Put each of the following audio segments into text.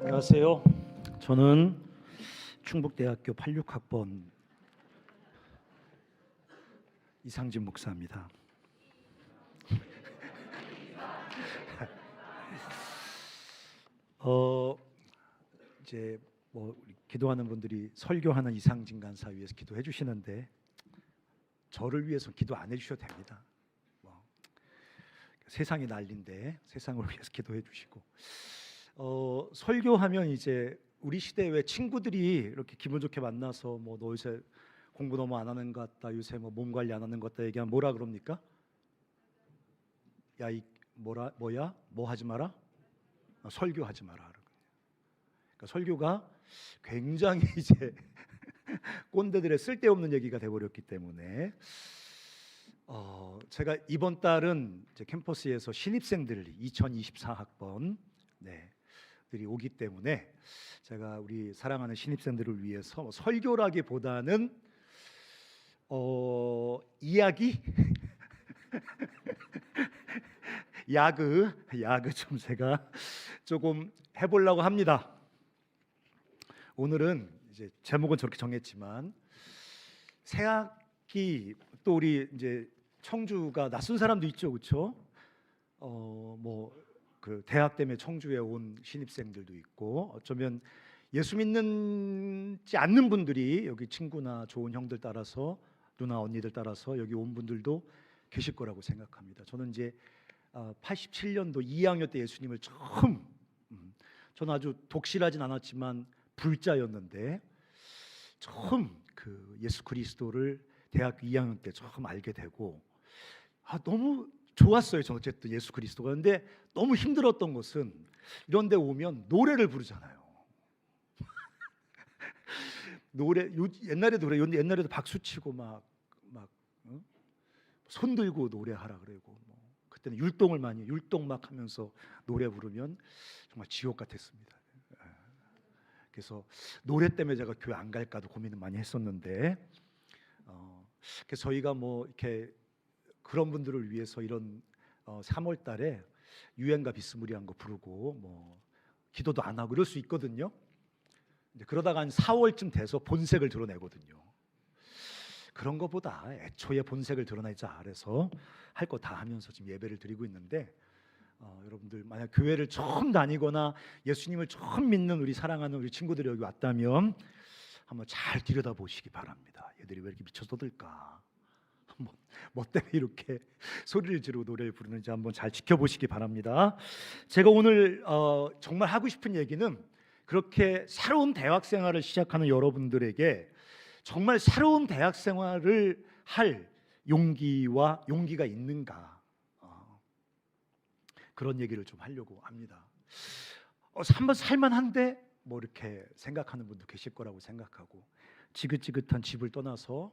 안녕하세요. 저는 충북대학교 86학번 이상진 목사입니다. 이제 우리 기도하는 분들이 설교하는 이상진 간사 위해서 기도해 주시는데 저를 위해서 기도 안 해주셔도 됩니다. 세상이 난리인데 세상을 위해서 기도해 주시고 설교하면 이제 우리 시대에 왜 친구들이 이렇게 기분 좋게 만나서 너 요새 공부 너무 안 하는 것 같다, 요새 몸 관리 안 하는 것 같다 얘기하면 뭐라 그럽니까? 야, 뭐 하지 마라? 설교하지 마라. 그러니까 설교가 굉장히 이제 꼰대들의 쓸데없는 얘기가 돼버렸기 때문에 제가 이번 달은 이제 캠퍼스에서 신입생들 2024학번 들이 오기 때문에 제가 우리 사랑하는 신입생들을 위해서 설교라기보다는 이야기 야그 좀 제가 조금 해보려고 합니다. 오늘은 이제 제목은 저렇게 정했지만 새학기 또 우리 이제 청주가 낯선 사람도 있죠, 그렇죠? 그 대학 때문에 청주에 온 신입생들도 있고 어쩌면 예수 믿는지 않는 분들이 여기 친구나 좋은 형들 따라서 누나 언니들 따라서 여기 온 분들도 계실 거라고 생각합니다. 저는 이제 87년도 2학년 때 예수님을 처음 저는 아주 독실하진 않았지만 불자였는데 처음 그 예수 그리스도를 대학교 2학년 때 처음 알게 되고 너무 좋았어요. 저는 어쨌든 예수 그리스도가. 근데 너무 힘들었던 것은 이런 데 오면 노래를 부르잖아요. 옛날에도 박수 치고 막 손 들고 노래하라 그러고 그때는 율동을 많이 율동 막 하면서 노래 부르면 정말 지옥 같았습니다. 그래서 노래 때문에 제가 교회 안 갈까도 고민을 많이 했었는데 그래서 저희가 이렇게 그런 분들을 위해서 이런 3월 달에 유행가 비스무리한 거 부르고 기도도 안 하고 이럴 수 있거든요. 근데 그러다가 한 4월쯤 돼서 본색을 드러내거든요. 그런 것보다 애초에 본색을 드러내자 그래서 할 거 다 하면서 지금 예배를 드리고 있는데 여러분들 만약 교회를 처음 다니거나 예수님을 처음 믿는 우리 사랑하는 우리 친구들이 여기 왔다면 한번 잘 들여다보시기 바랍니다. 얘들이 왜 이렇게 미쳐 떠들까? 뭐 때문에 이렇게 소리를 지르고 노래를 부르는지 한번 잘 지켜보시기 바랍니다. 제가 오늘 정말 하고 싶은 얘기는 그렇게 새로운 대학 생활을 시작하는 여러분들에게 정말 새로운 대학 생활을 할 용기가 있는가 그런 얘기를 좀 하려고 합니다. 한번 살만한데 이렇게 생각하는 분도 계실 거라고 생각하고 지긋지긋한 집을 떠나서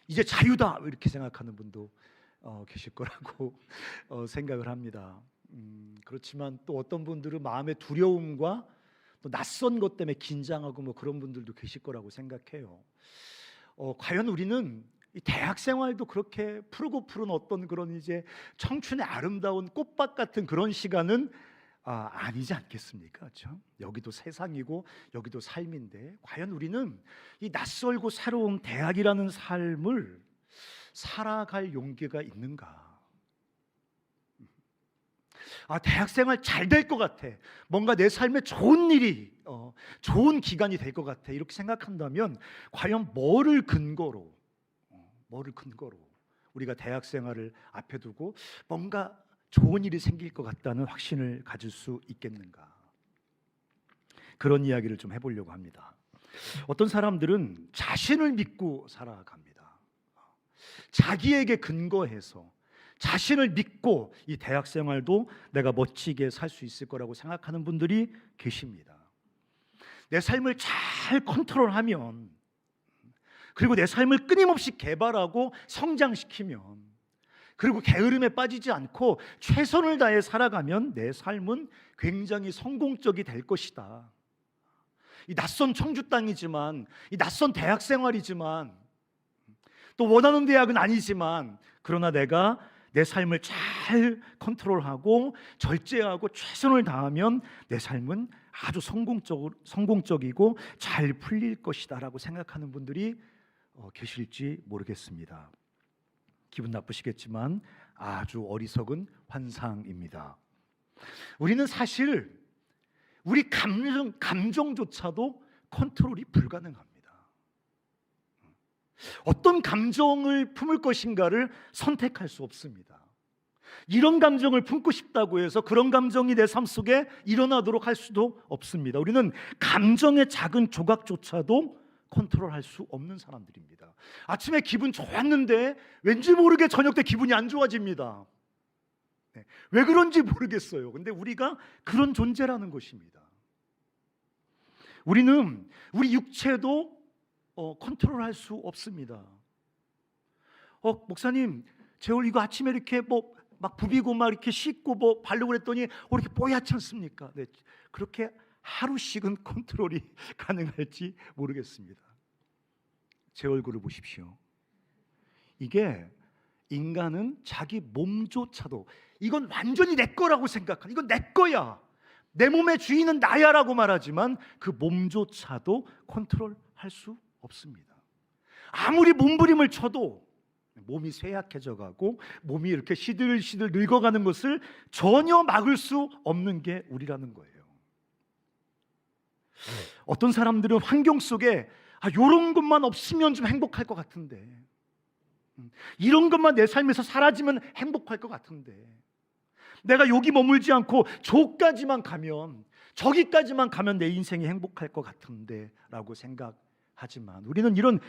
이제 자유다 이렇게 생각하는 분도 계실 거라고 생각을 합니다. 그렇지만 또 어떤 분들은 마음의 두려움과 또 낯선 것 때문에 긴장하고 그런 분들도 계실 거라고 생각해요. 과연 우리는 이 대학 생활도 그렇게 푸르고 푸른 어떤 그런 이제 청춘의 아름다운 꽃밭 같은 그런 시간은 아니지 않겠습니까? 그렇죠? 여기도 세상이고 여기도 삶인데 과연 우리는 이 낯설고 새로운 대학이라는 삶을 살아갈 용기가 있는가? 대학생활 잘 될 것 같아. 뭔가 내 삶에 좋은 일이 좋은 기간이 될 것 같아. 이렇게 생각한다면 과연 뭐를 근거로 우리가 대학생활을 앞에 두고 뭔가 좋은 일이 생길 것 같다는 확신을 가질 수 있겠는가? 그런 이야기를 좀 해보려고 합니다. 어떤 사람들은 자신을 믿고 살아갑니다. 자기에게 근거해서 자신을 믿고 이 대학생활도 내가 멋지게 살 수 있을 거라고 생각하는 분들이 계십니다. 내 삶을 잘 컨트롤하면 그리고 내 삶을 끊임없이 개발하고 성장시키면 그리고 게으름에 빠지지 않고 최선을 다해 살아가면 내 삶은 굉장히 성공적이 될 것이다. 이 낯선 청주 땅이지만 이 낯선 대학 생활이지만 또 원하는 대학은 아니지만 그러나 내가 내 삶을 잘 컨트롤하고 절제하고 최선을 다하면 내 삶은 아주 성공적이고 잘 풀릴 것이다라고 생각하는 분들이 계실지 모르겠습니다. 기분 나쁘시겠지만 아주 어리석은 환상입니다. 우리는 사실 우리 감정조차도 컨트롤이 불가능합니다. 어떤 감정을 품을 것인가를 선택할 수 없습니다. 이런 감정을 품고 싶다고 해서 그런 감정이 내 삶 속에 일어나도록 할 수도 없습니다. 우리는 감정의 작은 조각조차도 컨트롤할 수 없는 사람들입니다. 아침에 기분 좋았는데 왠지 모르게 저녁 때 기분이 안 좋아집니다. 왜 그런지 모르겠어요. 근데 우리가 그런 존재라는 것입니다. 우리는 우리 육체도 컨트롤할 수 없습니다. 목사님, 제 얼굴 이거 아침에 이렇게 막 부비고 막 이렇게 씻고 바르고 그랬더니 이렇게 뽀얗지 않습니까? 네, 그렇게 하루씩은 컨트롤이 가능할지 모르겠습니다. 제 얼굴을 보십시오. 이게 인간은 자기 몸조차도 이건 완전히 내 거라고 생각하는, 이건 내 거야, 내 몸의 주인은 나야라고 말하지만 그 몸조차도 컨트롤할 수 없습니다. 아무리 몸부림을 쳐도 몸이 쇠약해져 가고 몸이 이렇게 시들시들 늙어가는 것을 전혀 막을 수 없는 게 우리라는 거예요. 어떤 사람들은 환경 속에 이런 것만 없으면 좀 행복할 것 같은데, 이런 것만 내 삶에서 사라지면 행복할 것 같은데, 내가 여기 머물지 않고 저기까지만 가면 내 인생이 행복할 것 같은데 라고 생각하지만, 우리는 이런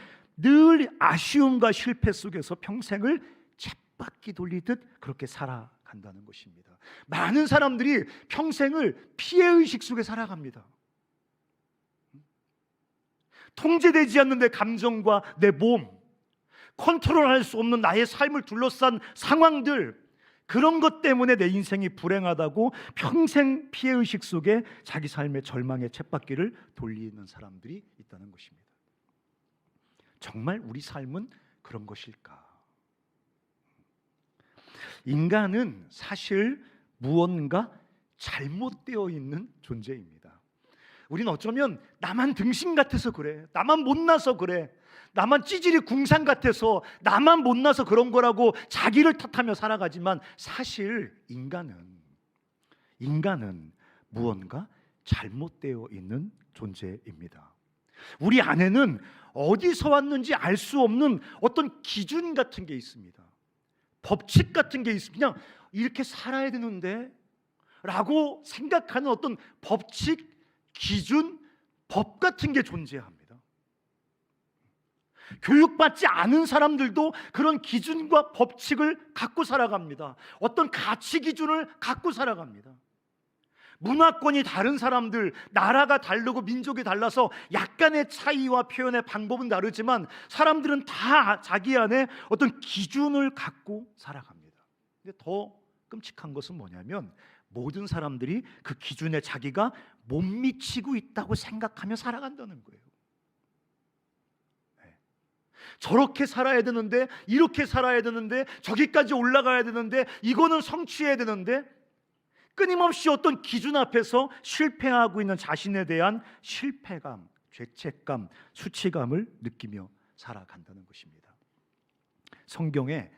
늘 아쉬움과 실패 속에서 평생을 쳇바퀴 돌리듯 그렇게 살아간다는 것입니다. 많은 사람들이 평생을 피해의식 속에 살아갑니다. 통제되지 않는 내 감정과 내 몸, 컨트롤할 수 없는 나의 삶을 둘러싼 상황들, 그런 것 때문에 내 인생이 불행하다고 평생 피해의식 속에 자기 삶의 절망의 쳇바퀴를 돌리는 사람들이 있다는 것입니다. 정말 우리 삶은 그런 것일까? 인간은 사실 무언가 잘못되어 있는 존재입니다. 우리는 어쩌면 나만 등신 같아서 그래, 나만 못나서 그래, 나만 찌질이 궁상 같아서 나만 못나서 그런 거라고 자기를 탓하며 살아가지만, 사실 인간은 무언가 잘못되어 있는 존재입니다. 우리 안에는 어디서 왔는지 알 수 없는 어떤 기준 같은 게 있습니다. 법칙 같은 게 있습니다. 그냥 이렇게 살아야 되는데 라고 생각하는 어떤 법칙, 기준, 법 같은 게 존재합니다. 교육받지 않은 사람들도 그런 기준과 법칙을 갖고 살아갑니다. 어떤 가치 기준을 갖고 살아갑니다. 문화권이 다른 사람들, 나라가 다르고 민족이 달라서 약간의 차이와 표현의 방법은 다르지만 사람들은 다 자기 안에 어떤 기준을 갖고 살아갑니다. 근데 더 끔찍한 것은 뭐냐면, 모든 사람들이 그 기준에 자기가 못 미치고 있다고 생각하며 살아간다는 거예요. 저렇게 살아야 되는데, 이렇게 살아야 되는데, 저기까지 올라가야 되는데, 이거는 성취해야 되는데, 끊임없이 어떤 기준 앞에서 실패하고 있는 자신에 대한 실패감, 죄책감, 수치감을 느끼며 살아간다는 것입니다. 성경에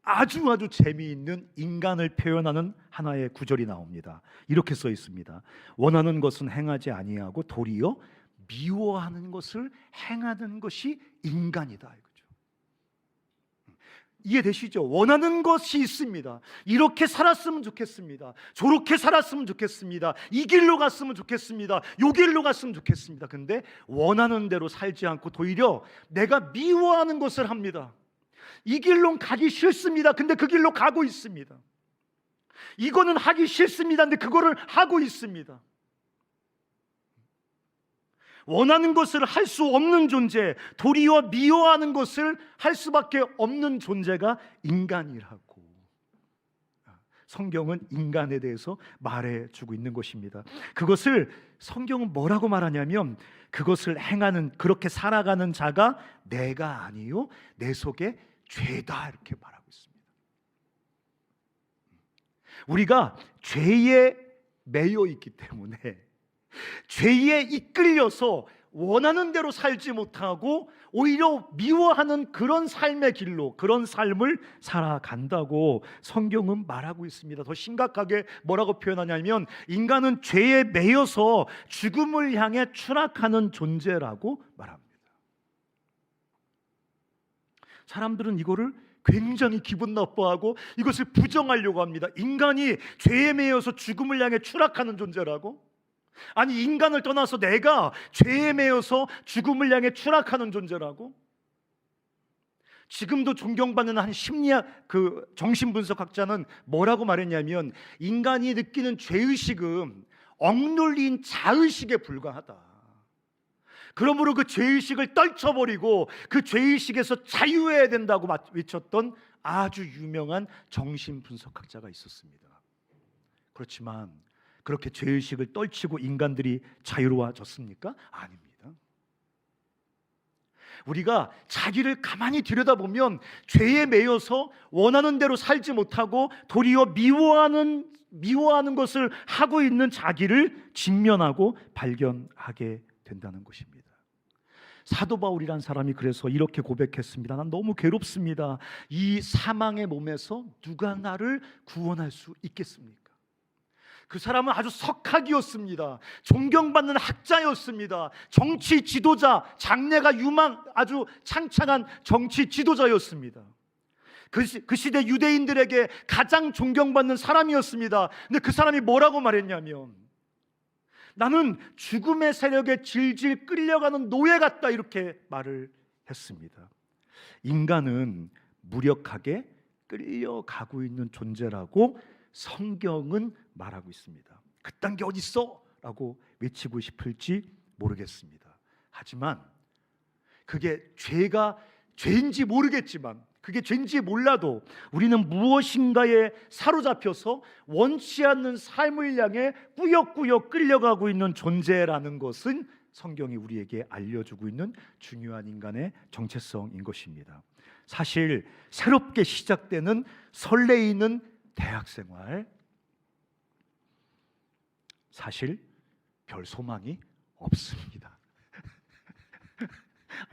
아주 재미있는 인간을 표현하는 하나의 구절이 나옵니다. 이렇게 써 있습니다. 원하는 것은 행하지 아니하고 도리어 미워하는 것을 행하는 것이 인간이다. 이해되시죠? 원하는 것이 있습니다. 이렇게 살았으면 좋겠습니다. 저렇게 살았으면 좋겠습니다. 이 길로 갔으면 좋겠습니다. 요 길로 갔으면 좋겠습니다. 근데 원하는 대로 살지 않고 도리어 내가 미워하는 것을 합니다. 이 길로 가기 싫습니다. 근데 그 길로 가고 있습니다. 이거는 하기 싫습니다. 근데 그거를 하고 있습니다. 원하는 것을 할 수 없는 존재, 도리어 미워하는 것을 할 수밖에 없는 존재가 인간이라고 성경은 인간에 대해서 말해주고 있는 것입니다. 그것을 성경은 뭐라고 말하냐면, 그것을 행하는, 그렇게 살아가는 자가 내가 아니요 내 속에 죄다, 이렇게 말하고 있습니다. 우리가 죄에 매여 있기 때문에 죄에 이끌려서 원하는 대로 살지 못하고 오히려 미워하는 그런 삶의 길로, 그런 삶을 살아간다고 성경은 말하고 있습니다. 더 심각하게 뭐라고 표현하냐면 인간은 죄에 매여서 죽음을 향해 추락하는 존재라고 말합니다. 사람들은 이거를 굉장히 기분 나빠하고 이것을 부정하려고 합니다. 인간이 죄에 매여서 죽음을 향해 추락하는 존재라고? 아니, 인간을 떠나서 내가 죄에 매여서 죽음을 향해 추락하는 존재라고? 지금도 존경받는 한 심리학 정신분석학자는 뭐라고 말했냐면 인간이 느끼는 죄의식은 억눌린 자의식에 불과하다. 그러므로 그 죄의식을 떨쳐버리고 그 죄의식에서 자유해야 된다고 외쳤던 아주 유명한 정신분석학자가 있었습니다. 그렇지만 그렇게 죄의식을 떨치고 인간들이 자유로워졌습니까? 아닙니다. 우리가 자기를 가만히 들여다보면 죄에 매여서 원하는 대로 살지 못하고 도리어 미워하는 것을 하고 있는 자기를 직면하고 발견하게 된다는 것입니다. 사도 바울이란 사람이 그래서 이렇게 고백했습니다. 난 너무 괴롭습니다. 이 사망의 몸에서 누가 나를 구원할 수 있겠습니까? 그 사람은 아주 석학이었습니다. 존경받는 학자였습니다. 정치 지도자, 장래가 아주 창창한 정치 지도자였습니다. 그 시대 유대인들에게 가장 존경받는 사람이었습니다. 근데 그 사람이 뭐라고 말했냐면 나는 죽음의 세력에 질질 끌려가는 노예 같다, 이렇게 말을 했습니다. 인간은 무력하게 끌려가고 있는 존재라고 성경은 말하고 있습니다. 그딴 게 어디 있어? 라고 외치고 싶을지 모르겠습니다. 하지만 그게 죄인지 모르겠지만, 그게 죄인지 몰라도 우리는 무엇인가에 사로잡혀서 원치 않는 삶을 향해 꾸역꾸역 끌려가고 있는 존재라는 것은 성경이 우리에게 알려주고 있는 중요한 인간의 정체성인 것입니다. 사실 새롭게 시작되는 설레이는 대학생활, 사실 별 소망이 없습니다.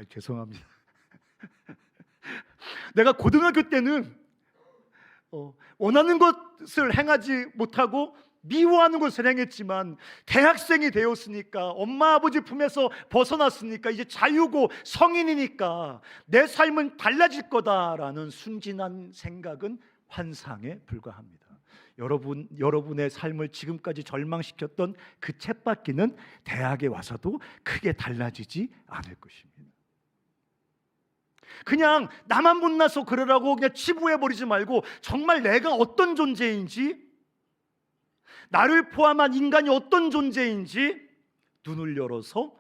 죄송합니다. 내가 고등학교 때는 원하는 것을 행하지 못하고 미워하는 것을 행했지만 대학생이 되었으니까, 엄마 아버지 품에서 벗어났으니까 이제 자유고 성인이니까 내 삶은 달라질 거다라는 순진한 생각은 환상에 불과합니다. 여러분의 삶을 지금까지 절망시켰던 그 쳇바퀴는 대학에 와서도 크게 달라지지 않을 것입니다. 그냥 나만 못나서 그러라고 그냥 치부해버리지 말고 정말 내가 어떤 존재인지, 나를 포함한 인간이 어떤 존재인지 눈을 열어서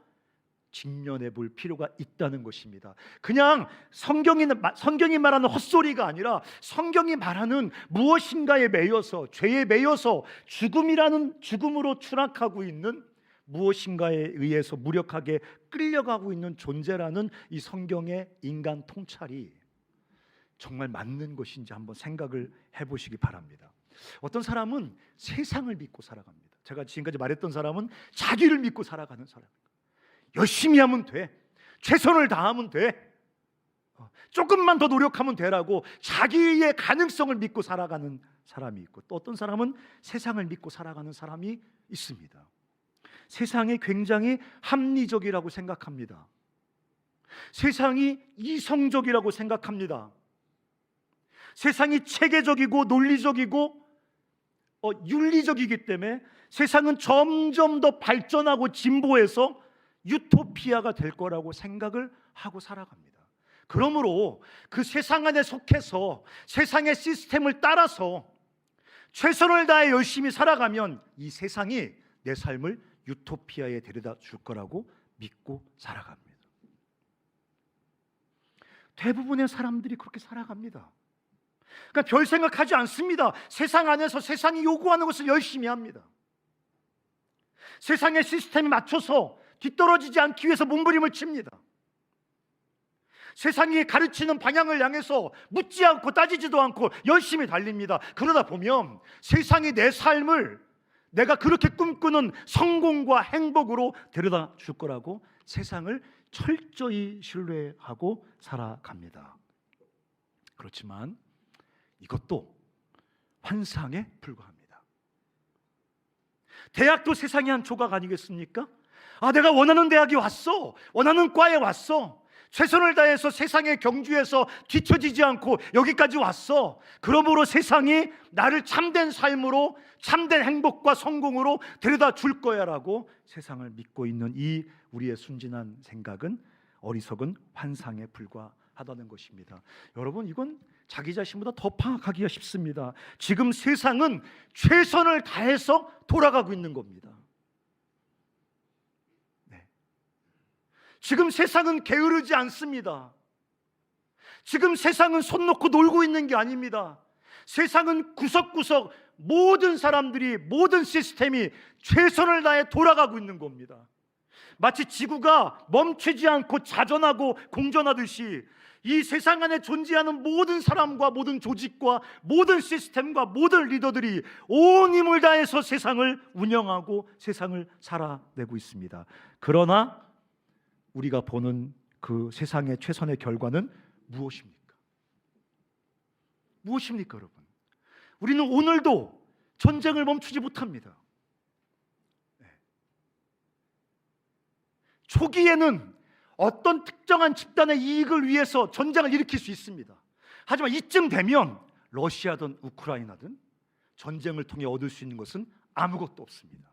직면해 볼 필요가 있다는 것입니다. 그냥 성경이 말하는 헛소리가 아니라 성경이 말하는 무엇인가에 매여서, 죄에 매여서 죽음으로 추락하고 있는, 무엇인가에 의해서 무력하게 끌려가고 있는 존재라는 이 성경의 인간 통찰이 정말 맞는 것인지 한번 생각을 해보시기 바랍니다. 어떤 사람은 세상을 믿고 살아갑니다. 제가 지금까지 말했던 사람은 자기를 믿고 살아가는 사람입니다. 열심히 하면 돼, 최선을 다하면 돼, 조금만 더 노력하면 되라고 자기의 가능성을 믿고 살아가는 사람이 있고, 또 어떤 사람은 세상을 믿고 살아가는 사람이 있습니다. 세상이 굉장히 합리적이라고 생각합니다. 세상이 이성적이라고 생각합니다. 세상이 체계적이고 논리적이고 윤리적이기 때문에 세상은 점점 더 발전하고 진보해서 유토피아가 될 거라고 생각을 하고 살아갑니다. 그러므로 그 세상 안에 속해서 세상의 시스템을 따라서 최선을 다해 열심히 살아가면 이 세상이 내 삶을 유토피아에 데려다 줄 거라고 믿고 살아갑니다. 대부분의 사람들이 그렇게 살아갑니다. 그러니까 별 생각하지 않습니다. 세상 안에서 세상이 요구하는 것을 열심히 합니다. 세상의 시스템에 맞춰서 뒤떨어지지 않기 위해서 몸부림을 칩니다. 세상이 가르치는 방향을 향해서 묻지 않고 따지지도 않고 열심히 달립니다. 그러다 보면 세상이 내 삶을 내가 그렇게 꿈꾸는 성공과 행복으로 데려다 줄 거라고 세상을 철저히 신뢰하고 살아갑니다. 그렇지만 이것도 환상에 불과합니다. 대학도 세상의 한 조각 아니겠습니까? 내가 원하는 대학이 왔어, 원하는 과에 왔어, 최선을 다해서 세상의 경주에서 뒤처지지 않고 여기까지 왔어. 그러므로 세상이 나를 참된 삶으로, 참된 행복과 성공으로 데려다 줄 거야 라고 세상을 믿고 있는 이 우리의 순진한 생각은 어리석은 환상에 불과하다는 것입니다. 여러분, 이건 자기 자신보다 더 파악하기가 쉽습니다. 지금 세상은 최선을 다해서 돌아가고 있는 겁니다. 지금 세상은 게으르지 않습니다. 지금 세상은 손 놓고 놀고 있는 게 아닙니다. 세상은 구석구석 모든 사람들이, 모든 시스템이 최선을 다해 돌아가고 있는 겁니다. 마치 지구가 멈추지 않고 자전하고 공전하듯이 이 세상 안에 존재하는 모든 사람과 모든 조직과 모든 시스템과 모든 리더들이 온 힘을 다해서 세상을 운영하고 세상을 살아내고 있습니다. 그러나 우리가 보는 그 세상의 최선의 결과는 무엇입니까? 무엇입니까, 여러분? 우리는 오늘도 전쟁을 멈추지 못합니다. 초기에는 어떤 특정한 집단의 이익을 위해서 전쟁을 일으킬 수 있습니다. 하지만 이쯤 되면 러시아든 우크라이나든 전쟁을 통해 얻을 수 있는 것은 아무것도 없습니다.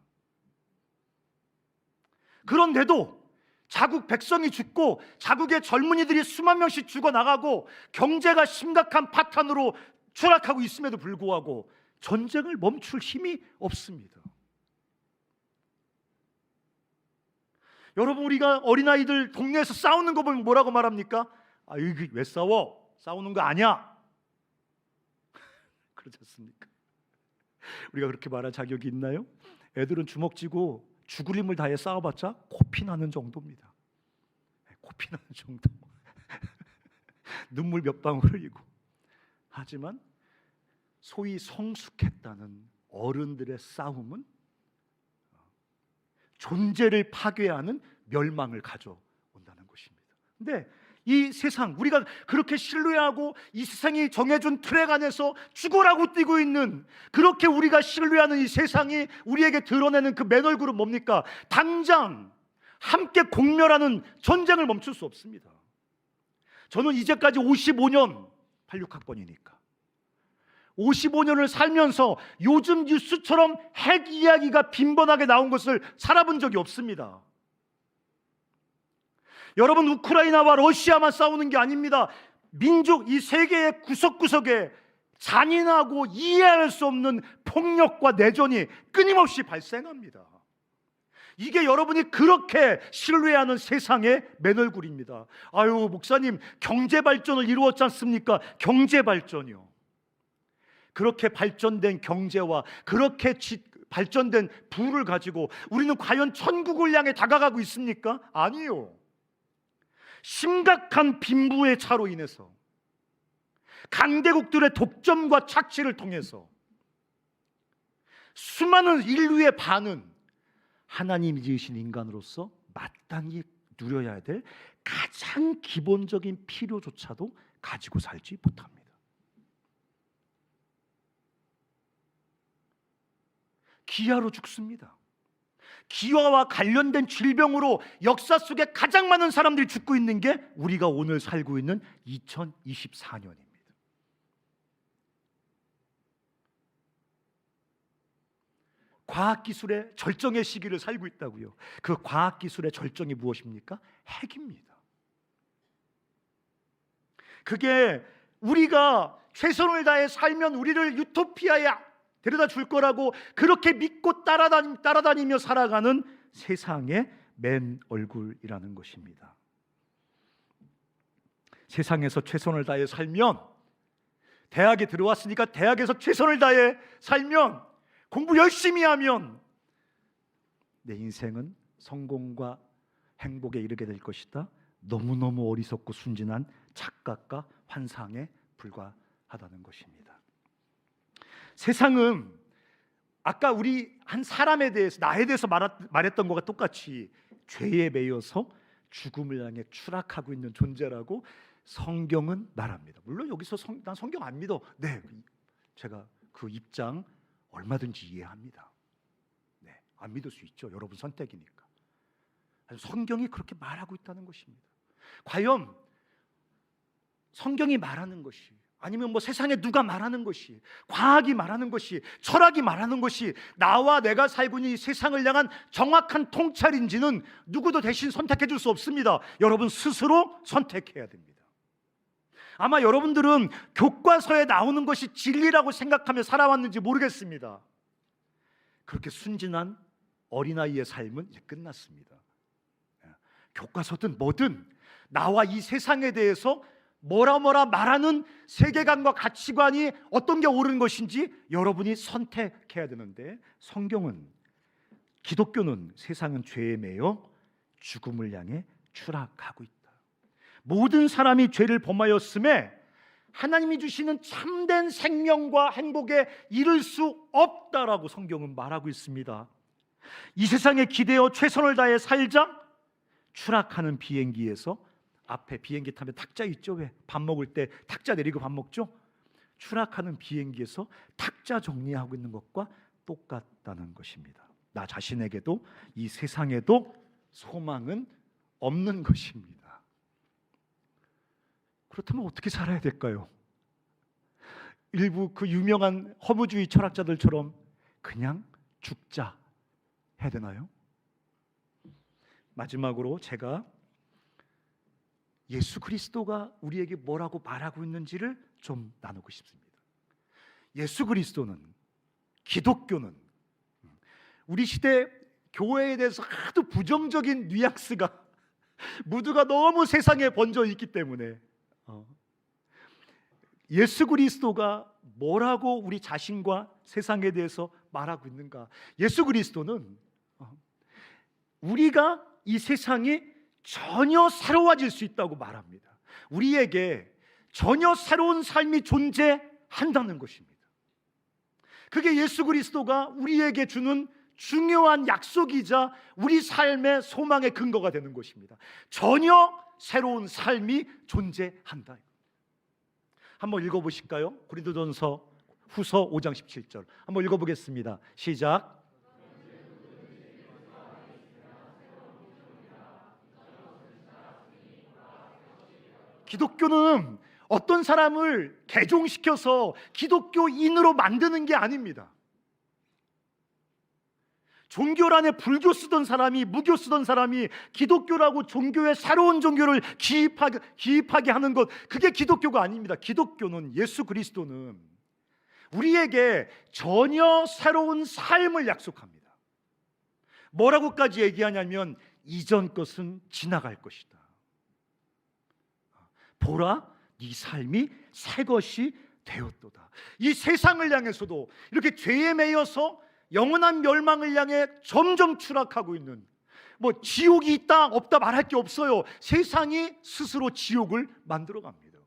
그런데도 자국 백성이 죽고 자국의 젊은이들이 수만 명씩 죽어나가고 경제가 심각한 파탄으로 추락하고 있음에도 불구하고 전쟁을 멈출 힘이 없습니다. 여러분, 우리가 어린아이들 동네에서 싸우는 거 보면 뭐라고 말합니까? 이게 왜 싸워? 싸우는 거 아니야. 그렇지 않습니까? 우리가 그렇게 말할 자격이 있나요? 애들은 주먹 쥐고 죽을 힘을 다해 싸워봤자 코피 나는 정도입니다. 코피 나는 정도. 눈물 몇 방울 흘리고. 하지만 소위 성숙했다는 어른들의 싸움은 존재를 파괴하는 멸망을 가져온다는 것입니다. 근데 이 세상, 우리가 그렇게 신뢰하고 이 세상이 정해준 트랙 안에서 죽어라고 뛰고 있는, 그렇게 우리가 신뢰하는 이 세상이 우리에게 드러내는 그 맨 얼굴은 뭡니까? 당장 함께 공멸하는 전쟁을 멈출 수 없습니다. 저는 이제까지 55년, 86학번이니까 55년을 살면서 요즘 뉴스처럼 핵 이야기가 빈번하게 나온 것을 살아본 적이 없습니다. 여러분, 우크라이나와 러시아만 싸우는 게 아닙니다. 민족, 이 세계의 구석구석에 잔인하고 이해할 수 없는 폭력과 내전이 끊임없이 발생합니다. 이게 여러분이 그렇게 신뢰하는 세상의 맨 얼굴입니다. 목사님, 경제 발전을 이루었지 않습니까? 경제 발전이요. 그렇게 발전된 경제와 그렇게 발전된 부를 가지고 우리는 과연 천국을 향해 다가가고 있습니까? 아니요. 심각한 빈부의 차로 인해서, 강대국들의 독점과 착취를 통해서 수많은 인류의 반은 하나님이 지으신 인간으로서 마땅히 누려야 될 가장 기본적인 필요조차도 가지고 살지 못합니다. 기아로 죽습니다. 기아와 관련된 질병으로 역사 속에 가장 많은 사람들이 죽고 있는 게 우리가 오늘 살고 있는 2024년입니다. 과학기술의 절정의 시기를 살고 있다고요. 그 과학기술의 절정이 무엇입니까? 핵입니다. 그게 우리가 최선을 다해 살면 우리를 유토피아에 데려다 줄 거라고 그렇게 믿고 따라다니며 살아가는 세상의 맨 얼굴이라는 것입니다. 세상에서 최선을 다해 살면, 대학에 들어왔으니까 대학에서 최선을 다해 살면, 공부 열심히 하면 내 인생은 성공과 행복에 이르게 될 것이다 너무너무 어리석고 순진한 착각과 환상에 불과하다는 것입니다. 세상은 아까 우리 한 사람에 대해서, 나에 대해서 말했던 것과 똑같이 죄에 매여서 죽음을 향해 추락하고 있는 존재라고 성경은 말합니다. 물론 여기서 난 성경 안 믿어. 네, 제가 그 입장 얼마든지 이해합니다. 네, 안 믿을 수 있죠. 여러분 선택이니까. 성경이 그렇게 말하고 있다는 것입니다. 과연 성경이 말하는 것이, 아니면 뭐 세상에 누가 말하는 것이, 과학이 말하는 것이, 철학이 말하는 것이 나와 내가 살고 있는 이 세상을 향한 정확한 통찰인지는 누구도 대신 선택해 줄 수 없습니다. 여러분 스스로 선택해야 됩니다. 아마 여러분들은 교과서에 나오는 것이 진리라고 생각하며 살아왔는지 모르겠습니다. 그렇게 순진한 어린아이의 삶은 이제 끝났습니다. 교과서든 뭐든 나와 이 세상에 대해서 뭐라 말하는 세계관과 가치관이 어떤 게 옳은 것인지 여러분이 선택해야 되는데, 성경은, 기독교는 세상은 죄에 매여 죽음을 향해 추락하고 있다. 모든 사람이 죄를 범하였음에 하나님이 주시는 참된 생명과 행복에 이를 수 없다라고 성경은 말하고 있습니다. 이 세상에 기대어 최선을 다해 살자, 추락하는 비행기에서, 앞에 비행기 타면 탁자 있죠? 왜? 밥 먹을 때 탁자 내리고 밥 먹죠? 추락하는 비행기에서 탁자 정리하고 있는 것과 똑같다는 것입니다. 나 자신에게도 이 세상에도 소망은 없는 것입니다. 그렇다면 어떻게 살아야 될까요? 일부 그 유명한 허무주의 철학자들처럼 그냥 죽자 해야 되나요? 마지막으로 제가 예수 그리스도가 우리에게 뭐라고 말하고 있는지를 좀 나누고 싶습니다. 예수 그리스도는, 기독교는 우리 시대 교회에 대해서 하도 부정적인 뉘앙스가 무드가 너무 세상에 번져 있기 때문에 예수 그리스도가 뭐라고 우리 자신과 세상에 대해서 말하고 있는가? 예수 그리스도는 우리가 이 세상이 전혀 새로워질 수 있다고 말합니다. 우리에게 전혀 새로운 삶이 존재한다는 것입니다. 그게 예수 그리스도가 우리에게 주는 중요한 약속이자 우리 삶의 소망의 근거가 되는 것입니다. 전혀 새로운 삶이 존재한다. 한번 읽어보실까요? 고린도전서 후서 5장 17절 한번 읽어보겠습니다. 시작. 기독교는 어떤 사람을 개종시켜서 기독교인으로 만드는 게 아닙니다. 종교란에 불교 쓰던 사람이, 무교 쓰던 사람이 기독교라고 종교의 새로운 종교를 기입하게 하는 것, 그게 기독교가 아닙니다. 기독교는, 예수 그리스도는 우리에게 전혀 새로운 삶을 약속합니다. 뭐라고까지 얘기하냐면 이전 것은 지나갈 것이다. 보라, 네 삶이 새 것이 되었도다. 이 세상을 향해서도 이렇게 죄에 매여서 영원한 멸망을 향해 점점 추락하고 있는, 뭐 지옥이 있다 없다 말할 게 없어요. 세상이 스스로 지옥을 만들어갑니다.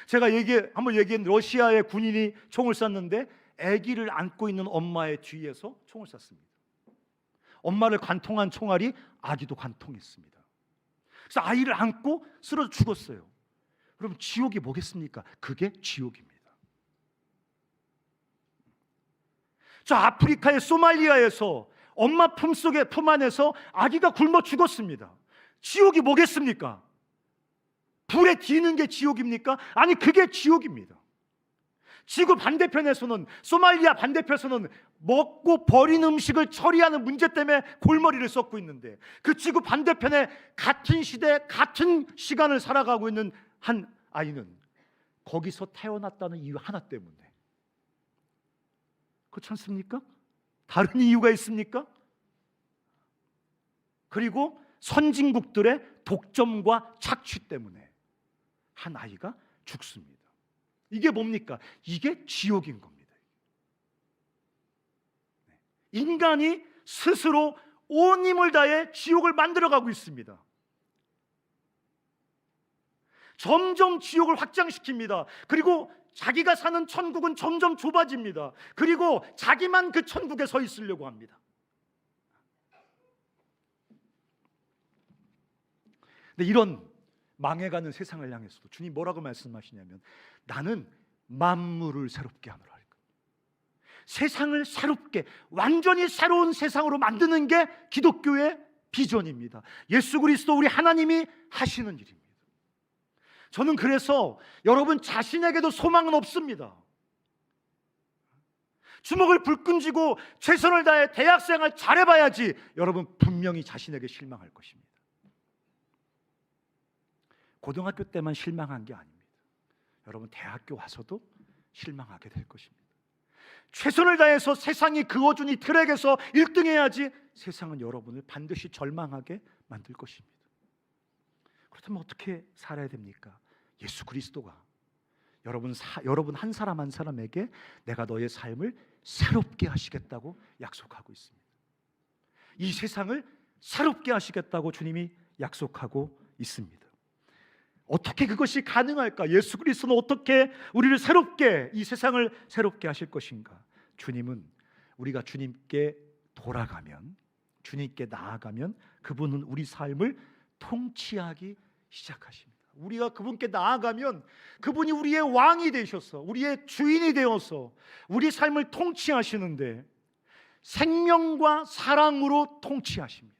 제가 한번 얘기한 러시아의 군인이 총을 쐈는데 아기를 안고 있는 엄마의 뒤에서 총을 쐈습니다. 엄마를 관통한 총알이 아기도 관통했습니다. 그래서 아이를 안고 쓰러져 죽었어요. 그럼 지옥이 뭐겠습니까? 그게 지옥입니다. 저 아프리카의 소말리아에서 엄마 품 안에서 아기가 굶어 죽었습니다. 지옥이 뭐겠습니까? 불에 뒤는 게 지옥입니까? 아니, 그게 지옥입니다. 지구 반대편에서는, 소말리아 반대편에서는 먹고 버린 음식을 처리하는 문제 때문에 골머리를 썩고 있는데, 그 지구 반대편에 같은 시대 같은 시간을 살아가고 있는 한 아이는 거기서 태어났다는 이유 하나 때문에, 그렇지 않습니까? 다른 이유가 있습니까? 그리고 선진국들의 독점과 착취 때문에 한 아이가 죽습니다. 이게 뭡니까? 이게 지옥인 겁니다. 인간이 스스로 온 힘을 다해 지옥을 만들어가고 있습니다. 점점 지옥을 확장시킵니다. 그리고 자기가 사는 천국은 점점 좁아집니다. 그리고 자기만 그 천국에 서 있으려고 합니다. 근데 이런 망해가는 세상을 향해서도 주님 뭐라고 말씀하시냐면 나는 만물을 새롭게 하노라. 세상을 새롭게, 완전히 새로운 세상으로 만드는 게 기독교의 비전입니다. 예수 그리스도 우리 하나님이 하시는 일입니다. 저는 그래서 여러분 자신에게도 소망은 없습니다. 주먹을 불끈 쥐고 최선을 다해 대학생활 잘해봐야지 여러분 분명히 자신에게 실망할 것입니다. 고등학교 때만 실망한 게 아닙니다. 여러분 대학교 와서도 실망하게 될 것입니다. 최선을 다해서 세상이 그어준 이 틀에게서 1등 해야지 세상은 여러분을 반드시 절망하게 만들 것입니다. 그렇다면 어떻게 살아야 됩니까? 예수 그리스도가 여러분 한 사람 한 사람에게 내가 너의 삶을 새롭게 하시겠다고 약속하고 있습니다. 이 세상을 새롭게 하시겠다고 주님이 약속하고 있습니다. 어떻게 그것이 가능할까? 예수 그리스도는 어떻게 우리를 새롭게, 이 세상을 새롭게 하실 것인가? 주님은 우리가 주님께 돌아가면, 주님께 나아가면 그분은 우리 삶을 통치하기 시작하십니다. 우리가 그분께 나아가면 그분이 우리의 왕이 되셔서, 우리의 주인이 되어서 우리 삶을 통치하시는데 생명과 사랑으로 통치하십니다.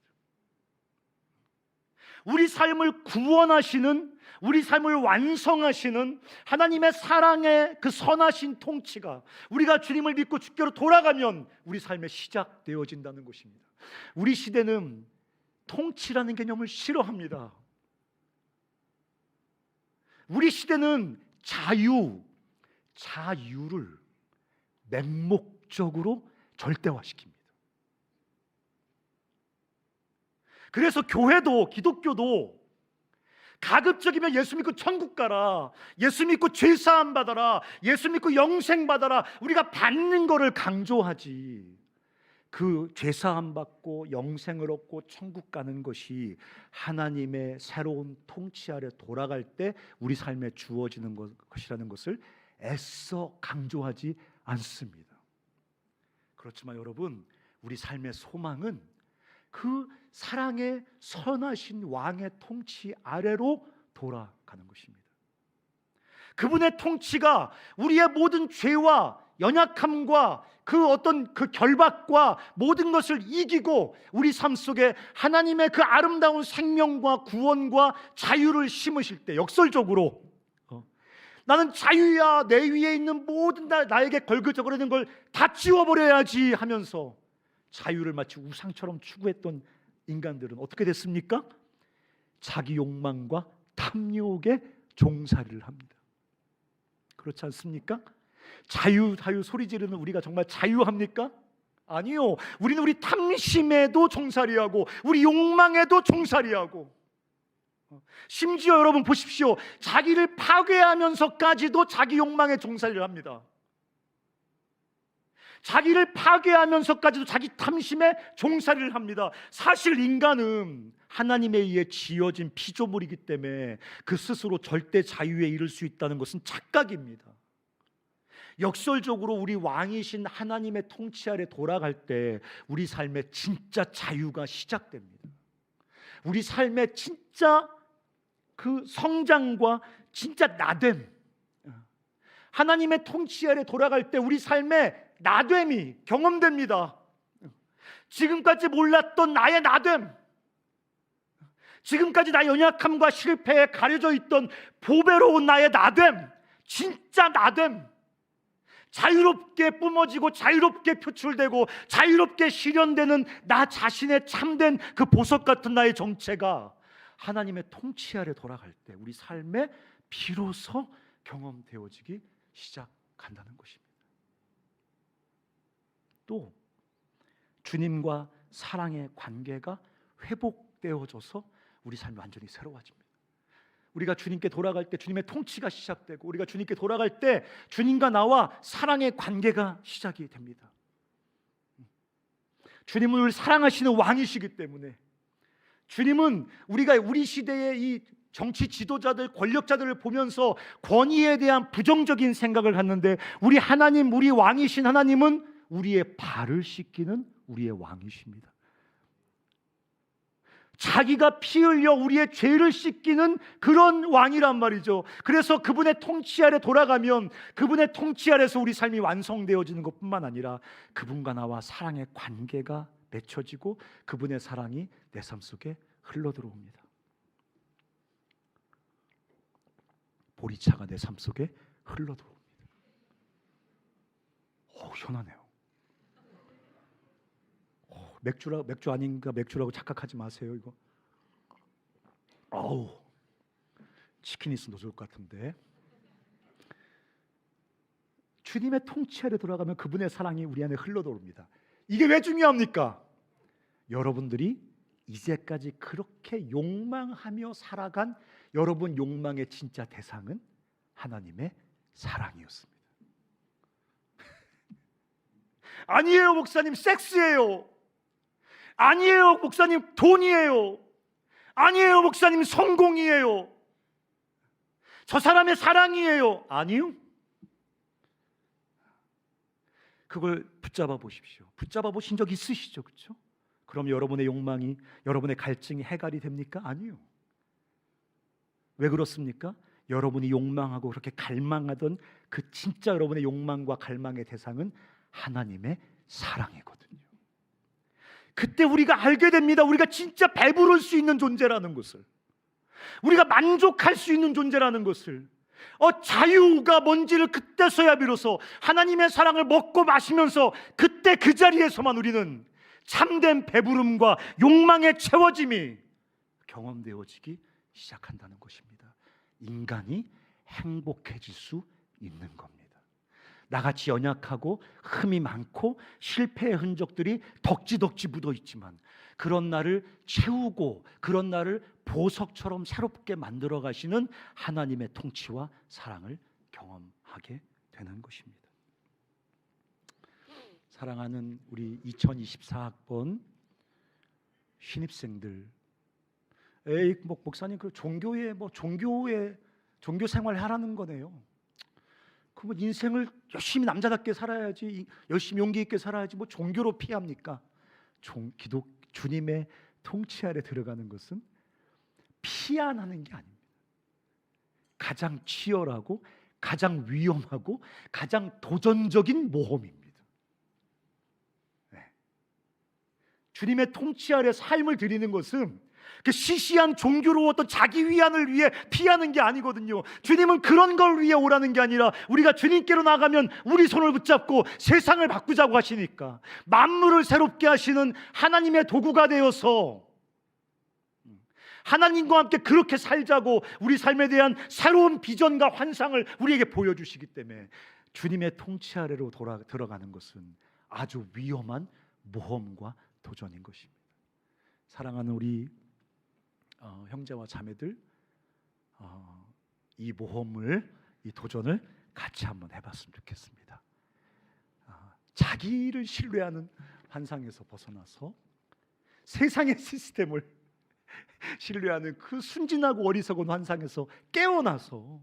우리 삶을 구원하시는, 우리 삶을 완성하시는 하나님의 사랑의 그 선하신 통치가 우리가 주님을 믿고 주께로 돌아가면 우리 삶에 시작되어진다는 것입니다. 우리 시대는 통치라는 개념을 싫어합니다. 우리 시대는 자유를 맹목적으로 절대화시킵니다. 그래서 교회도, 기독교도 가급적이면 예수 믿고 천국 가라, 예수 믿고 죄사함 받아라, 예수 믿고 영생 받아라, 우리가 받는 거를 강조하지, 그 죄사함 받고 영생을 얻고 천국 가는 것이 하나님의 새로운 통치 아래 돌아갈 때 우리 삶에 주어지는 것이라는 것을 애써 강조하지 않습니다. 그렇지만 여러분, 우리 삶의 소망은 그 사랑의 선하신 왕의 통치 아래로 돌아가는 것입니다. 그분의 통치가 우리의 모든 죄와 연약함과 그 어떤 그 결박과 모든 것을 이기고 우리 삶 속에 하나님의 그 아름다운 생명과 구원과 자유를 심으실 때, 역설적으로 나는 자유야, 내 위에 있는 모든 나에게 걸그적거려 있는 걸 다 지워버려야지 하면서 자유를 마치 우상처럼 추구했던 인간들은 어떻게 됐습니까? 자기 욕망과 탐욕에 종살이를 합니다. 그렇지 않습니까? 자유 소리 지르는 우리가 정말 자유합니까? 아니요. 우리는 우리 탐심에도 종살이하고 우리 욕망에도 종살이하고, 심지어 여러분 보십시오. 자기를 파괴하면서까지도 자기 욕망에 종살이를 합니다. 자기를 파괴하면서까지도 자기 탐심에 종살이를 합니다. 사실 인간은 하나님에 의해 지어진 피조물이기 때문에 그 스스로 절대 자유에 이를 수 있다는 것은 착각입니다. 역설적으로 우리 왕이신 하나님의 통치 아래 돌아갈 때 우리 삶의 진짜 자유가 시작됩니다. 우리 삶의 진짜 그 성장과 진짜 나됨, 하나님의 통치 아래 돌아갈 때 우리 삶의 나됨이 경험됩니다. 지금까지 몰랐던 나의 나됨, 지금까지 나의 연약함과 실패에 가려져 있던 보배로운 나의 나됨, 진짜 나됨, 자유롭게 뿜어지고 자유롭게 표출되고 자유롭게 실현되는 나 자신의 참된 그 보석 같은 나의 정체가 하나님의 통치 아래 돌아갈 때 우리 삶에 비로소 경험되어지기 시작한다는 것입니다. 또 주님과 사랑의 관계가 회복되어져서 우리 삶이 완전히 새로워집니다. 우리가 주님께 돌아갈 때 주님의 통치가 시작되고, 우리가 주님께 돌아갈 때 주님과 나와 사랑의 관계가 시작이 됩니다. 주님은 우리를 사랑하시는 왕이시기 때문에, 주님은 우리가 우리 시대의 이 정치 지도자들, 권력자들을 보면서 권위에 대한 부정적인 생각을 갖는데, 우리 하나님, 우리 왕이신 하나님은 우리의 발을 씻기는 우리의 왕이십니다. 자기가 피 흘려 우리의 죄를 씻기는 그런 왕이란 말이죠. 그래서 그분의 통치 아래 돌아가면 그분의 통치 아래서 우리 삶이 완성되어지는 것뿐만 아니라 그분과 나와 사랑의 관계가 맺혀지고 그분의 사랑이 내 삶 속에 흘러들어옵니다. 보리차가 내 삶 속에 흘러들어옵니다. 시원하네요. 맥주 아닌가, 맥주라고 착각하지 마세요. 이거 치킨 있으면 더 좋을 것 같은데. 주님의 통치 아래 돌아가면 그분의 사랑이 우리 안에 흘러들어옵니다. 이게 왜 중요합니까? 여러분들이 이제까지 그렇게 욕망하며 살아간 여러분 욕망의 진짜 대상은 하나님의 사랑이었습니다. 아니에요 목사님, 섹스예요. 아니에요 목사님, 돈이에요. 아니에요 목사님, 성공이에요. 저 사람의 사랑이에요. 아니요. 그걸 붙잡아 보십시오. 붙잡아 보신 적 있으시죠? 그렇죠? 그럼 여러분의 욕망이, 여러분의 갈증이 해결이 됩니까? 아니요. 왜 그렇습니까? 여러분이 욕망하고 그렇게 갈망하던 그 진짜 여러분의 욕망과 갈망의 대상은 하나님의 사랑이거든요. 그때 우리가 알게 됩니다. 우리가 진짜 배부를 수 있는 존재라는 것을, 우리가 만족할 수 있는 존재라는 것을, 자유가 뭔지를 그때서야 비로소 하나님의 사랑을 먹고 마시면서 그때 그 자리에서만 우리는 참된 배부름과 욕망의 채워짐이 경험되어지기 시작한다는 것입니다. 인간이 행복해질 수 있는 겁니다. 나같이 연약하고 흠이 많고 실패의 흔적들이 덕지덕지 묻어 있지만 그런 나를 채우고 그런 나를 보석처럼 새롭게 만들어 가시는 하나님의 통치와 사랑을 경험하게 되는 것입니다. 사랑하는 우리 2024학번 신입생들, 목사님 그 종교 생활 하라는 거네요. 그럼 인생을 열심히 남자답게 살아야지, 열심히 용기 있게 살아야지 뭐 종교로 피합니까? 주님의 통치 아래 들어가는 것은 피안하는 게 아닙니다. 가장 치열하고 가장 위험하고 가장 도전적인 모험입니다. 주님의 통치 아래 삶을 드리는 것은 그 시시한 종교로 어떤 자기 위안을 위해 피하는 게 아니거든요. 주님은 그런 걸 위해 오라는 게 아니라 우리가 주님께로 나가면 우리 손을 붙잡고 세상을 바꾸자고 하시니까 만물을 새롭게 하시는 하나님의 도구가 되어서 하나님과 함께 그렇게 살자고 우리 삶에 대한 새로운 비전과 환상을 우리에게 보여주시기 때문에 주님의 통치 아래로 들어가는 것은 아주 위험한 모험과 도전인 것입니다. 사랑하는 우리 형제와 자매들, 이 모험을, 이 도전을 같이 한번 해봤으면 좋겠습니다. 자기를 신뢰하는 환상에서 벗어나서 세상의 시스템을 신뢰하는 그 순진하고 어리석은 환상에서 깨어나서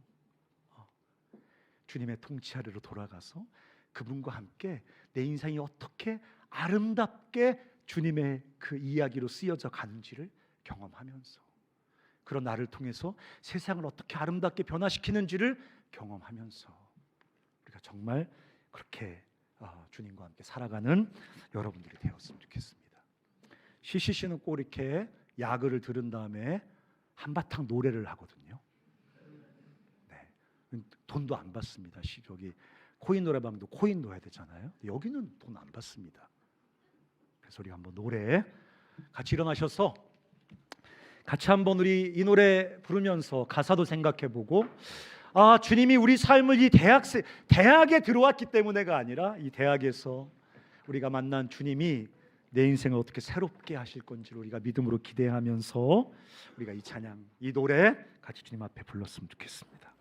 주님의 통치 아래로 돌아가서 그분과 함께 내 인생이 어떻게 아름답게 주님의 그 이야기로 쓰여져 가는지를 경험하면서, 그런 나를 통해서 세상을 어떻게 아름답게 변화시키는지를 경험하면서 우리가 정말 그렇게 주님과 함께 살아가는 여러분들이 되었으면 좋겠습니다. CCC는 꼭 이렇게 야그를 들은 다음에 한바탕 노래를 하거든요. 돈도 안 받습니다. 저기 코인 노래방도 코인 넣어야 되잖아요. 여기는 돈 안 받습니다. 그래서 우리 한번 노래 같이 일어나셔서 같이 한번 우리 이 노래 부르면서 가사도 생각해보고, 주님이 우리 삶을 이 대학에 들어왔기 때문에가 아니라 이 대학에서 우리가 만난 주님이 내 인생을 어떻게 새롭게 하실 건지를 우리가 믿음으로 기대하면서 우리가 이 찬양, 이 노래 같이 주님 앞에 불렀으면 좋겠습니다.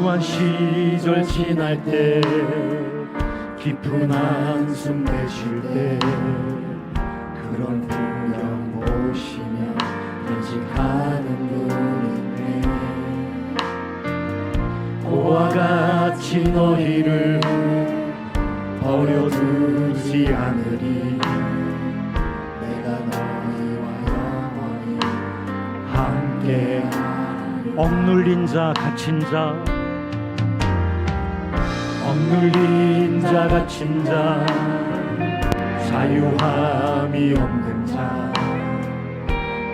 수고한 시절 지날 때 깊은 한숨 내쉴 때 그런 풍경 보시며 간직하는 분이네. 고와 같이 너희를 버려두지 않으리. 내가 너희와 영원히 함께하리. 억눌린 자 갇힌 자 억눌린 자 갇힌 자 자유함이 없는 자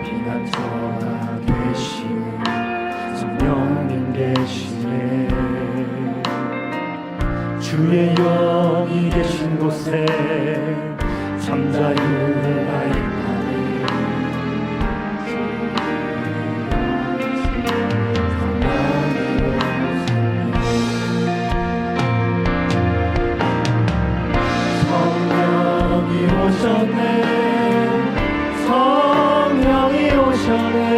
피난처가 되시는 성령님 계시네. 주의 영이 계신 곳에 참 자유가 있다니. 성령이 오셨네.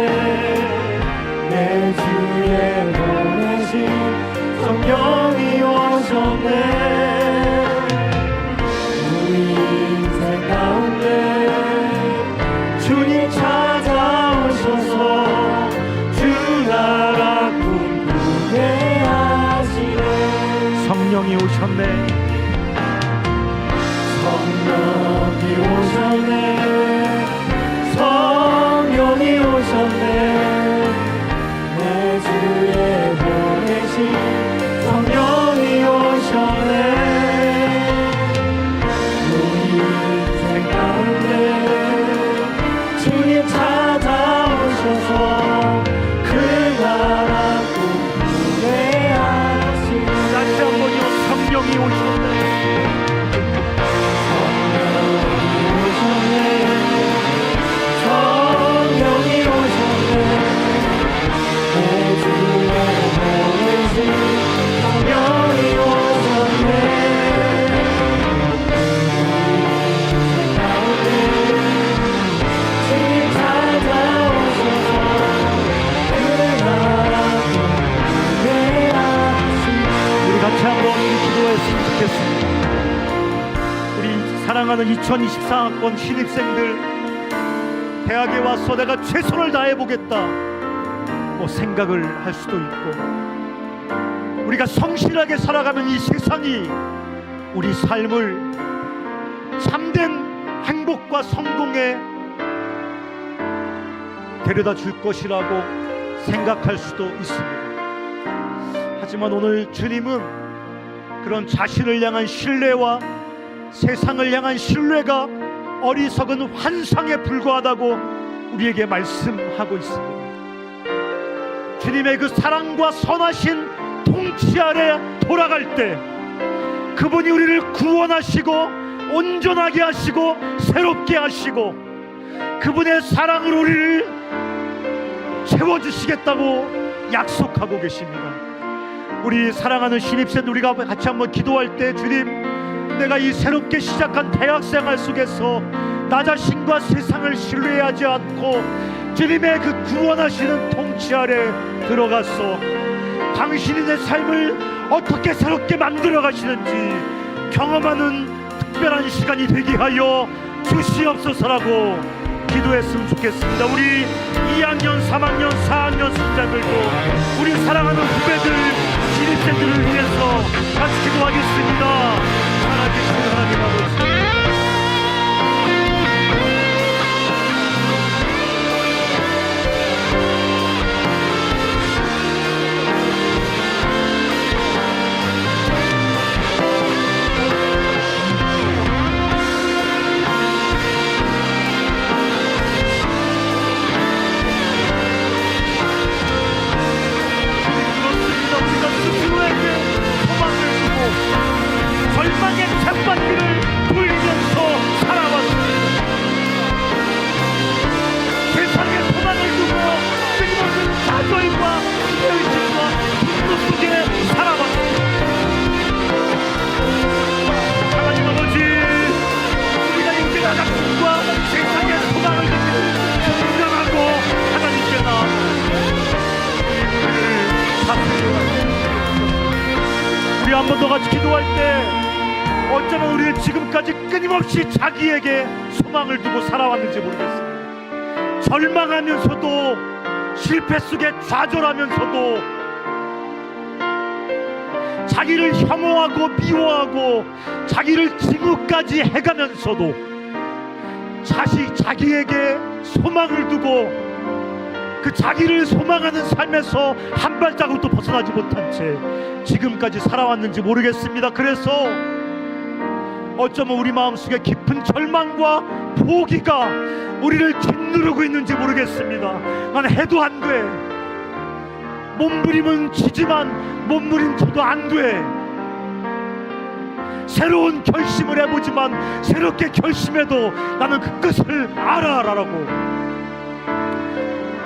내 주에 보내신 성령이 오셨네. 우리 인생 가운데 주님 찾아오셔서 주 나라 꿈꾸게 하시네. 성령이 오셨네. 성령이 오셨네. 성령이 오셨네. 내 주에 보내신 성령이 오셨네. 우리 인생 가운데 주님 찾아오셔서 그 나라 꿈꾸게 하시네. 다시 한번요. 성령이 오셨네. 같이 한번 기도했으면 좋겠습니다. 우리 사랑하는 2024학번 신입생들, 대학에 와서 내가 최선을 다해보겠다 뭐 생각을 할 수도 있고, 우리가 성실하게 살아가면 이 세상이 우리 삶을 참된 행복과 성공에 데려다 줄 것이라고 생각할 수도 있습니다. 하지만 오늘 주님은 그런 자신을 향한 신뢰와 세상을 향한 신뢰가 어리석은 환상에 불과하다고 우리에게 말씀하고 있습니다. 주님의 그 사랑과 선하신 통치 아래 돌아갈 때 그분이 우리를 구원하시고 온전하게 하시고 새롭게 하시고 그분의 사랑으로 우리를 채워주시겠다고 약속하고 계십니다. 우리 사랑하는 신입생 우리가 같이 한번 기도할 때, 주님, 내가 이 새롭게 시작한 대학생활 속에서 나 자신과 세상을 신뢰하지 않고 주님의 그 구원하시는 통치 아래 들어가서 당신이 내 삶을 어떻게 새롭게 만들어 가시는지 경험하는 특별한 시간이 되게 하여 주시옵소서라고 기도했으면 좋겠습니다. 우리 2학년, 3학년, 4학년 신자들도 우리 사랑하는 후배들, 신입생들을 위해서 같이 기도하겠습니다. 살아계신 하나님 아버지, 지금까지 끊임없이 자기에게 소망을 두고 살아왔는지 모르겠습니다. 절망하면서도, 실패 속에 좌절하면서도, 자기를 혐오하고 미워하고 자기를 징후까지 해가면서도 자기에게 소망을 두고 그 자기를 소망하는 삶에서 한 발자국도 벗어나지 못한 채 지금까지 살아왔는지 모르겠습니다. 그래서 어쩌면 우리 마음속에 깊은 절망과 포기가 우리를 짓누르고 있는지 모르겠습니다. 난 해도 안 돼. 몸부림은 치지만 몸부림쳐도 안 돼. 새로운 결심을 해보지만 새롭게 결심해도 나는 그 끝을 알아라라고.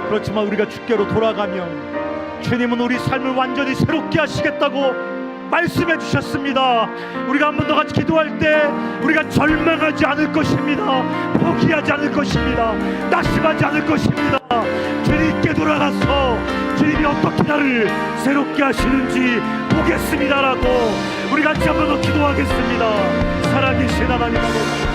그렇지만 우리가 주께로 돌아가면 주님은 우리 삶을 완전히 새롭게 하시겠다고 말씀해 주셨습니다. 우리가 한 번 더 같이 기도할 때 우리가 절망하지 않을 것입니다. 포기하지 않을 것입니다. 낙심하지 않을 것입니다. 주님께 돌아가서 주님이 어떻게 나를 새롭게 하시는지 보겠습니다라고 우리 같이 한 번 더 기도하겠습니다. 살아계신 하나님 아버지,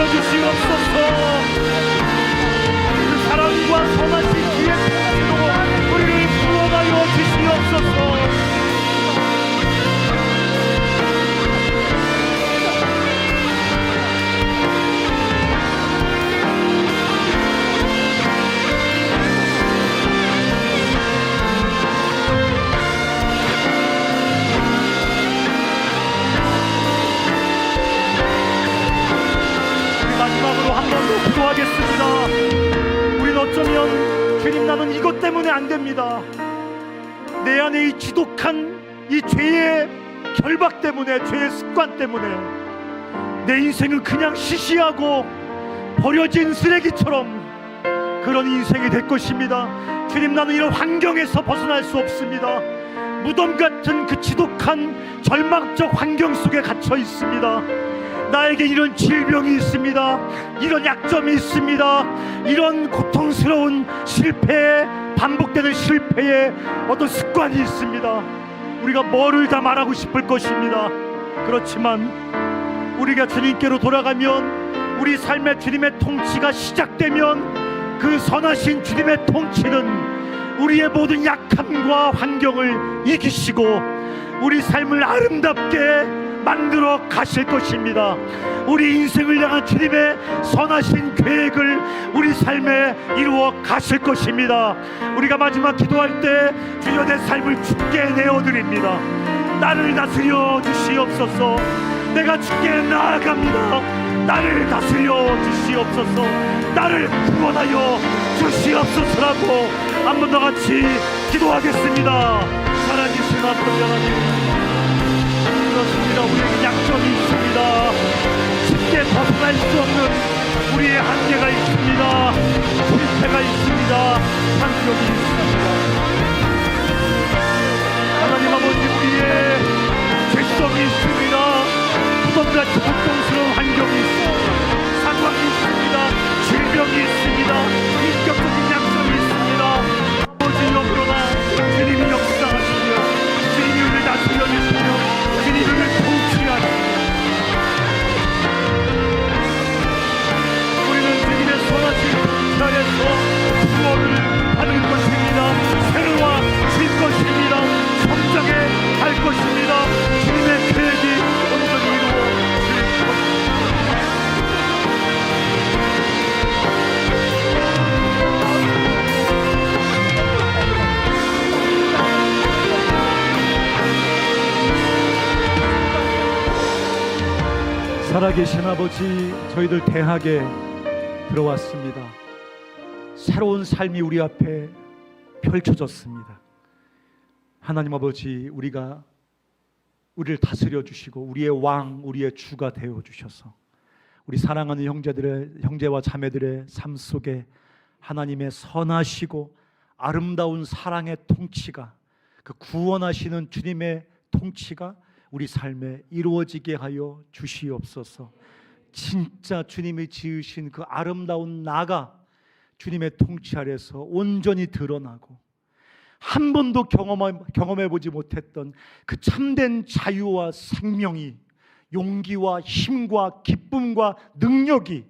주시옵소서. 그 사랑과 선하신 주의 뜻으로 우리를 구원하여 주시옵소서. 기도하겠습니다. 우린 어쩌면 주님, 나는 이것 때문에 안 됩니다. 내 안에 이 지독한 이 죄의 결박 때문에, 죄의 습관 때문에 내 인생은 그냥 시시하고 버려진 쓰레기처럼 그런 인생이 될 것입니다. 주님, 나는 이런 환경에서 벗어날 수 없습니다. 무덤 같은 그 지독한 절망적 환경 속에 갇혀 있습니다. 나에게 이런 질병이 있습니다. 이런 약점이 있습니다. 이런 고통스러운 실패에, 반복되는 실패에 어떤 습관이 있습니다. 우리가 뭐를 다 말하고 싶을 것입니다. 그렇지만 우리가 주님께로 돌아가면, 우리 삶의 주님의 통치가 시작되면 그 선하신 주님의 통치는 우리의 모든 약함과 환경을 이기시고 우리 삶을 아름답게 만들어 가실 것입니다. 우리 인생을 향한 주님의 선하신 계획을 우리 삶에 이루어 가실 것입니다. 우리가 마지막 기도할 때 주여, 내 삶을 주께 내어드립니다. 나를 다스려 주시옵소서. 내가 주께 나아갑니다. 나를 다스려 주시옵소서. 나를 구원하여 주시옵소서라고 한 번 더 같이 기도하겠습니다. 살아계신 아버지 하나님, 그렇습니다. 우리에게 약점이 있습니다. 쉽게 벗어날 수 없는 우리의 한계가 있습니다. 실패가 있습니다. 환경이 있습니다. 하나님 아버지, 우리의 죄성이 있습니다. 무덤같이 고통스러운 환경이 있습니다. 상황이 있습니다. 질병이 있습니다. 인격적인 약점이 있습니다. 아버지여, 그러나 주님이 역사하시며 주님이 우리를 다스려 주시며 주님이 우리를 통치하시며 우리는 주님의 선하신 통치 안에서 구원을 받을 것입니다. 새로워질 것입니다. 성장해 갈 것입니다. 주님의 계획이 온전히 이루어질 것입니다. 살아계신 아버지, 저희들 대학에 들어왔습니다. 새로운 삶이 우리 앞에 펼쳐졌습니다. 하나님 아버지, 우리를 다스려 주시고 우리의 왕, 우리의 주가 되어 주셔서 우리 사랑하는 형제와 자매들의 삶 속에 하나님의 선하시고 아름다운 사랑의 통치가, 그 구원하시는 주님의 통치가 우리 삶에 이루어지게 하여 주시옵소서. 진짜 주님이 지으신 그 아름다운 나가 주님의 통치 아래서 온전히 드러나고 한 번도 경험해 보지 못했던 그 참된 자유와 생명이, 용기와 힘과 기쁨과 능력이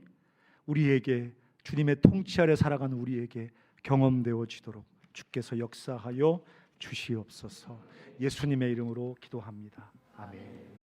우리에게, 주님의 통치 아래 살아가는 우리에게 경험되어지도록 주께서 역사하여 주시옵소서. 예수님의 이름으로 기도합니다. 아멘.